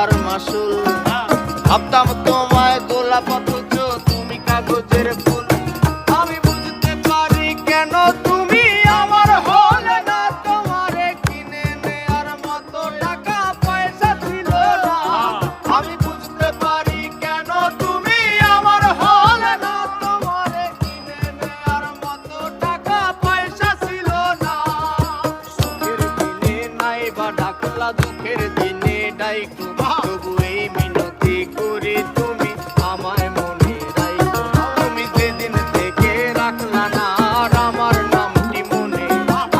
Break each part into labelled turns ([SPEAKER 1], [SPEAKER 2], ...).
[SPEAKER 1] টাকার মাসুল। ভাবতাম তোমায় গোলাপ অথচ তুমি কাগজের ফুল। আমি বুঝতে পারি কেন তুমি আমার হলে না, তোমারে কিনে নেয়ার মতো টাকা পয়সা ছিল না। আমি বুঝতে পারি কেন তুমি আমার হলে না, তোমারে কিনে নেয়ার মতো টাকা পয়সা ছিল না। সুখের দিনে নাই বা ডাকলা, দুঃখের দিনে ডাইকো, তবু এই মিনতি করি তুমি আমায় মনে রাখো। তুমি যেদিন থেকে রাখলা না আর আমার নামটি মনে,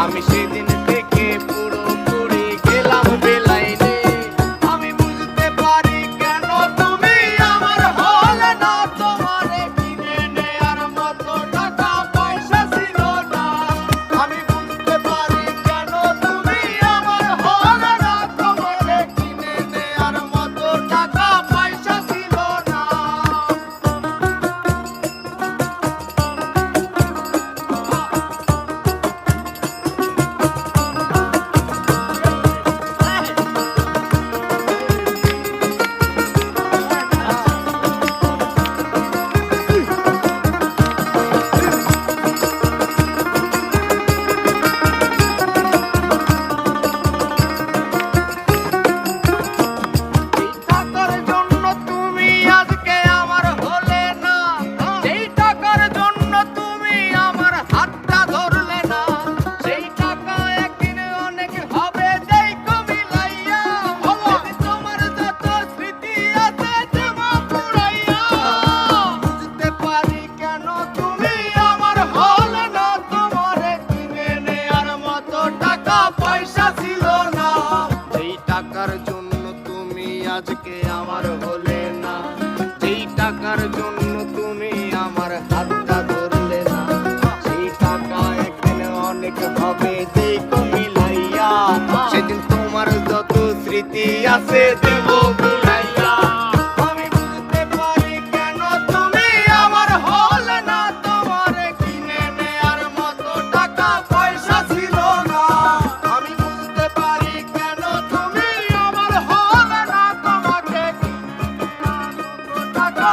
[SPEAKER 1] আমি সেদিন থেকে পুরোপুরি গেলাম বেলাইনে। আমি বুঝতে পারি কেন তুমি আমার হলে না, তোমারে কিনে নেয়ার মতো টাকা পয়সা ছিল না। আমি বুঝতে পারি কেন তুমি আমার হলে না, তোমারে কিনে নেয়ার মতো টাকা পয়সা ছিল না। এই টাকার জন্য তুমি আজকে আমার হলে না, যেই টাকার জন্য তুমি আমার হাতটা ধরলে না। সেই টাকা একদিন অনেক হবে দেখো মিলাইয়া, যদি তোমার যত স্মৃতি আছে জমা পুরাইয়া। বুঝতে পারি কেন তুমি আমার হলে না, তোমারে কিনে নেয়ার মতো টাকা পয়সা ছিল না। যেই টাকার জন্য তুমি আজকে আমার হলে না, যেই টাকার জন্য তুমি আমার হাতটা ধরলে না। সেই টাকা একদিন অনেক হবে দেখো মিলাইয়া, সেদিন তোমার যত স্মৃতি আছে দেব ভুলাইয়া। আমি বুঝতে পারি কেন তুমি আমার হলে না, তোমারে কিনে নেয়ার মতো টাকা পয়সা ছিল না। আমি বুঝতে পারি কেন তুমি আমার হলে না, তোমাকে কিনে নেয়ার মতো টাকা